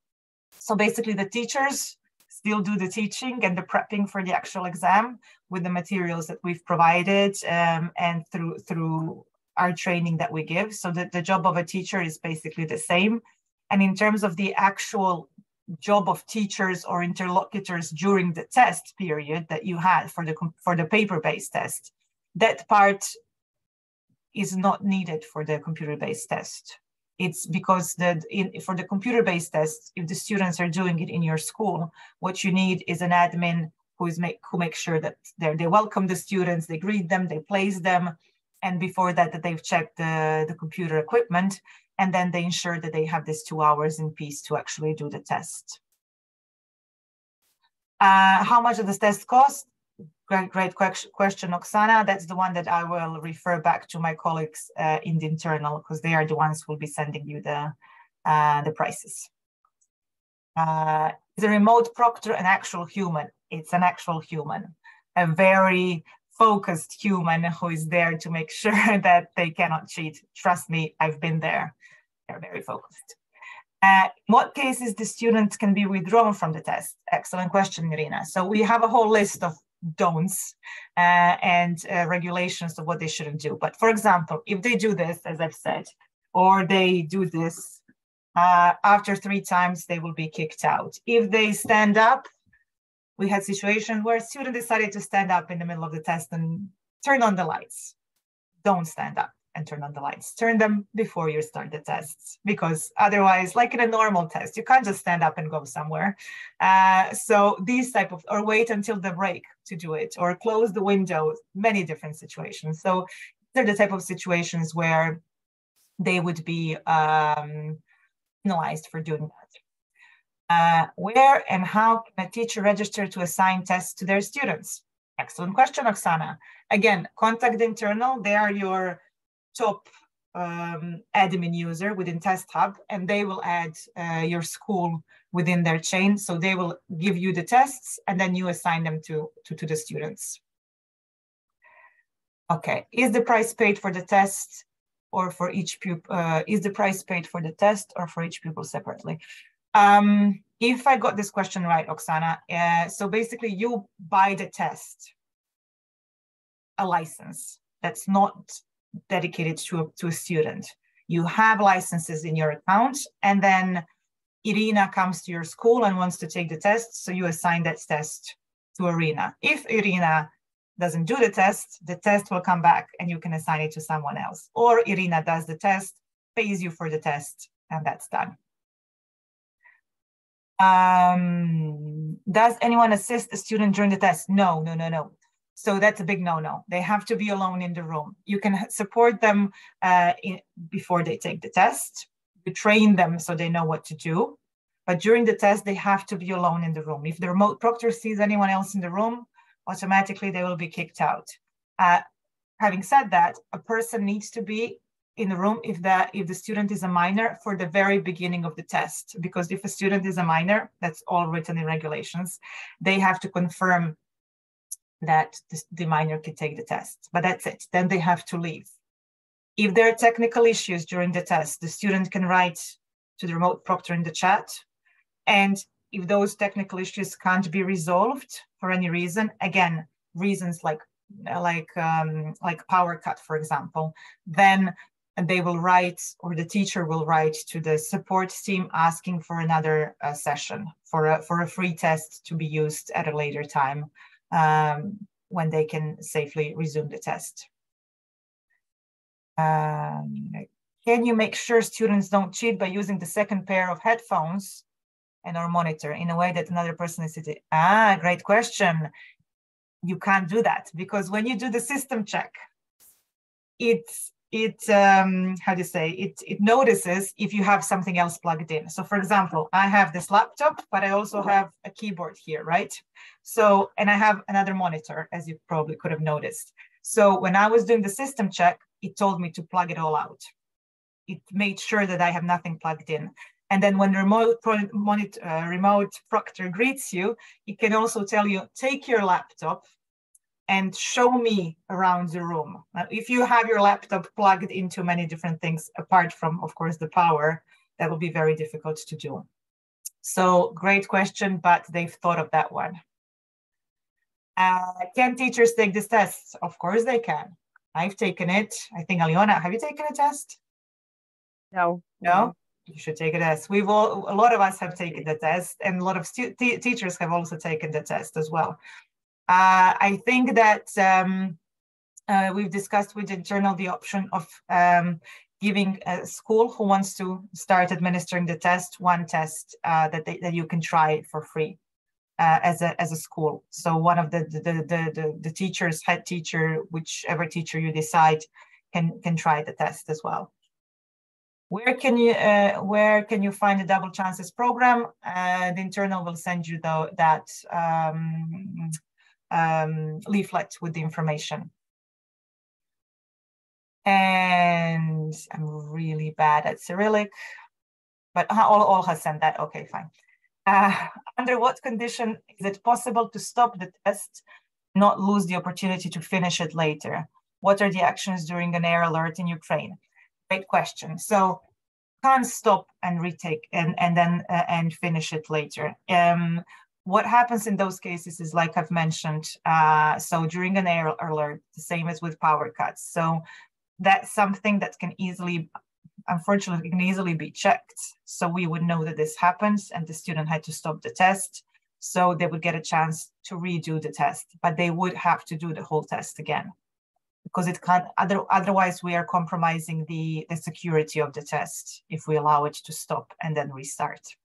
So basically the teachers still do the teaching and the prepping for the actual exam with the materials that we've provided and through our training that we give. So the job of a teacher is basically the same. And in terms of the actual job of teachers or interlocutors during the test period that you had for the paper-based test, that part is not needed for the computer-based test. It's because for the computer-based test, if the students are doing it in your school, what you need is an admin who makes sure that they welcome the students, they greet them, they place them, and before that they've checked the computer equipment, and then they ensure that they have this 2 hours in peace to actually do the test. How much does this test cost? Great question, Oksana. That's the one that I will refer back to my colleagues in the internal, because they are the ones who will be sending you the prices. Is a remote proctor an actual human? It's an actual human, a very focused human who is there to make sure that they cannot cheat. Trust me, I've been there. They're very focused. In what cases the students can be withdrawn from the test? Excellent question, Irina. So we have a whole list of don'ts and regulations of what they shouldn't do. But for example, if they do this, as I've said, or they do this, after 3 times, they will be kicked out. If they stand up, we had situations where a student decided to stand up in the middle of the test and turn on the lights. Don't stand up and turn on the lights. Turn them before you start the tests, because otherwise, like in a normal test, you can't just stand up and go somewhere. So these type of, or wait until the break to do it, or close the window, many different situations. So they're the type of situations where they would be penalized for doing that. Where and how can a teacher register to assign tests to their students? Excellent question, Oksana. Again, contact the internal. They are your top admin user within Test Hub, and they will add your school within their chain. So they will give you the tests, and then you assign them to the students. Okay, is the price paid for the test or for each pupil? Is the price paid for the test or for each pupil separately? If I got this question right, Oksana, so basically you buy the test, a license that's not dedicated to a student. You have licenses in your account, and then Irina comes to your school and wants to take the test, so you assign that test to Irina. If Irina doesn't do the test will come back and you can assign it to someone else. Or Irina does the test, pays you for the test, and that's done. Does anyone assist a student during the test? No. So that's a big no-no. They have to be alone in the room. You can support them before they take the test. You train them so they know what to do. But during the test, they have to be alone in the room. If the remote proctor sees anyone else in the room, automatically they will be kicked out. Having said that, a person needs to be in the room if the student is a minor for the very beginning of the test. Because if a student is a minor, that's all written in regulations, they have to confirm that the minor can take the test, but that's it. Then they have to leave. If there are technical issues during the test, the student can write to the remote proctor in the chat. And if those technical issues can't be resolved for any reason, again, reasons like power cut, for example, then they will write, or the teacher will write to the support team asking for another session, for a free test to be used at a later time when they can safely resume the test. Can you make sure students don't cheat by using the second pair of headphones and our monitor in a way that another person is sitting? Great question. You can't do that, because when you do the system check, it notices if you have something else plugged in. So for example, I have this laptop, but I also have a keyboard here, right? So, and I have another monitor, as you probably could have noticed. So when I was doing the system check, it told me to plug it all out. It made sure that I have nothing plugged in. And then when remote proctor greets you, it can also tell you, take your laptop and show me around the room. Now, if you have your laptop plugged into many different things, apart from, of course, the power, that will be very difficult to do. So great question, but they've thought of that one. Can teachers take this test? Of course they can. I've taken it. I think, Aliona, have you taken a test? No. No? You should take a test. A lot of us have taken the test, and a lot of teachers have also taken the test as well. I think that we've discussed with internal the option of giving a school who wants to start administering the test one test that you can try for free as a school. So one of the teachers, head teacher, whichever teacher you decide, can try the test as well. Where can you find the Double Chances program? The internal will send you that leaflet with the information. And I'm really bad at Cyrillic, but all has sent that. Okay, fine. Under what condition is it possible to stop the test, not lose the opportunity to finish it later? What are the actions during an air alert in Ukraine? Great question. So can't stop and retake and finish it later. What happens in those cases is, like I've mentioned, so during an air alert, the same as with power cuts. So that's something that can easily, unfortunately, can easily be checked. So we would know that this happens and the student had to stop the test. So they would get a chance to redo the test, but they would have to do the whole test again, because it can't, otherwise we are compromising the security of the test if we allow it to stop and then restart.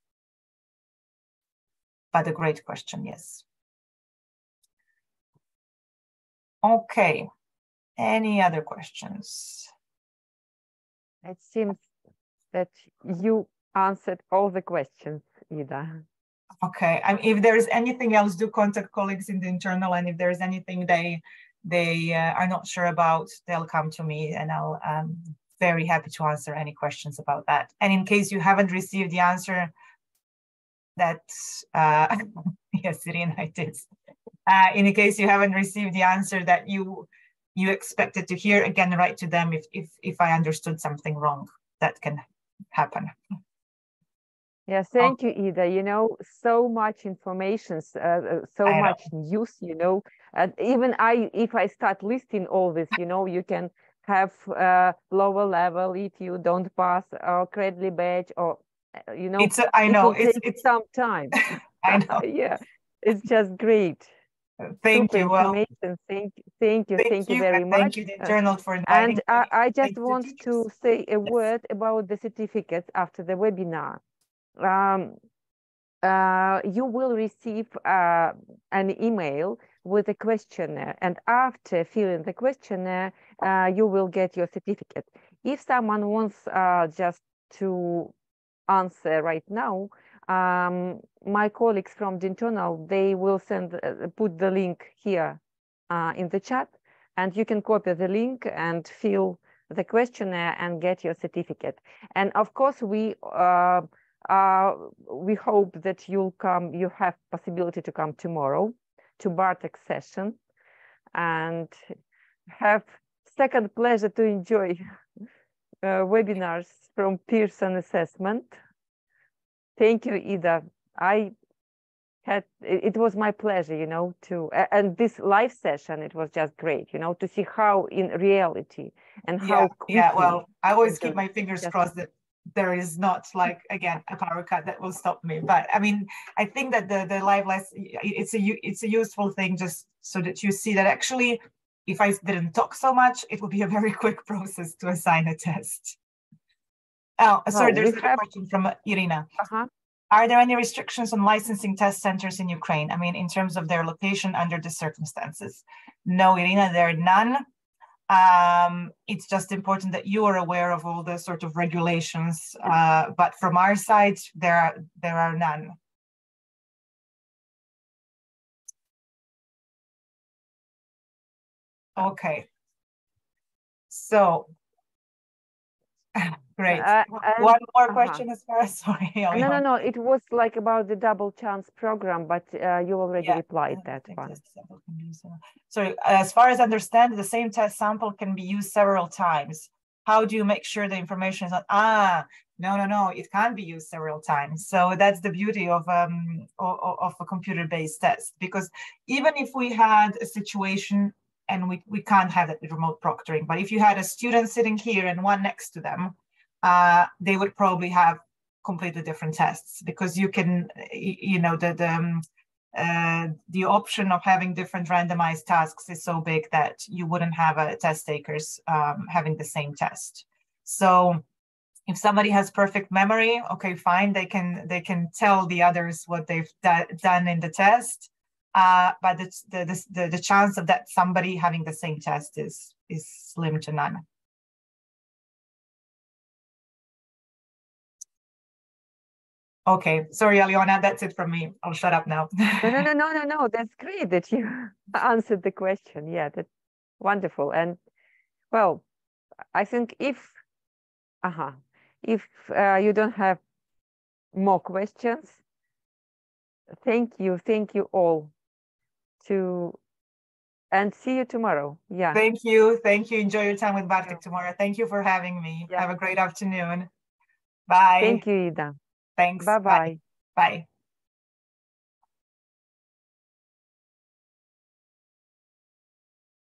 But a great question, yes. Okay, any other questions? It seems that you answered all the questions, Ida. Okay, if there is anything else, do contact colleagues in the internal, and if there is anything they are not sure about, they'll come to me and I'll very happy to answer any questions about that. And in case you haven't received the answer that, yes, Irina, I did. In case you haven't received the answer that you expected to hear, again, write to them if I understood something wrong. That can happen. Yeah, thank you, Ida. You know, so much information, so much news, you know. Even if I start listing all this, you know, you can have lower level if you don't pass or creditly badge, or you know, I know it's some time. I know. Yeah, it's just great. Thank Super you. Well, information. Thank you very much. Thank you, the internal, for inviting me. I just want to say a word about the certificates after the webinar. You will receive an email with a questionnaire, and after filling the questionnaire, you will get your certificate. If someone wants just to answer right now, my colleagues from the internal, they will put the link here in the chat, and you can copy the link and fill the questionnaire and get your certificate. And of course, we hope that you have possibility to come tomorrow to Bartek session and have second pleasure to enjoy webinars from Pearson assessment. Thank you, Ida. It was my pleasure, you know, and this live session, it was just great, you know, to see how in reality and how quickly. Yeah, well, I always keep my fingers crossed that there is not, like, again, a power cut that will stop me. But I mean, I think that the live lesson, it's a useful thing, just so that you see that actually, if I didn't talk so much, it would be a very quick process to assign a test. Oh, sorry, there's a question from Irina. Are there any restrictions on licensing test centers in Ukraine? I mean, in terms of their location under the circumstances? No, Irina, there are none. It's just important that you are aware of all the sort of regulations, but from our side, there are none. Okay. So, great. One more question as far as, sorry. No. It was like about the double chance program, but you already replied that one. So as far as I understand, the same test sample can be used several times. How do you make sure the information is not, no, it can't be used several times. So that's the beauty of a computer-based test, because even if we had a situation, and we can't have that with remote proctoring, but if you had a student sitting here and one next to them, they would probably have completely different tests, because you can, you know, the option of having different randomized tasks is so big that you wouldn't have test takers having the same test. So if somebody has perfect memory, okay, fine, they can tell the others what they've done in the test. But the chance of that somebody having the same test is slim to none. Okay, sorry, Aliona, that's it from me. I'll shut up now. No. That's great that you answered the question. Yeah, that's wonderful. And well, I think if you don't have more questions, thank you all. And see you tomorrow. Yeah. Thank you. Enjoy your time with Bartek tomorrow. Thank you for having me. Yeah. Have a great afternoon. Bye. Thank you, Ida. Thanks. Bye-bye. Bye.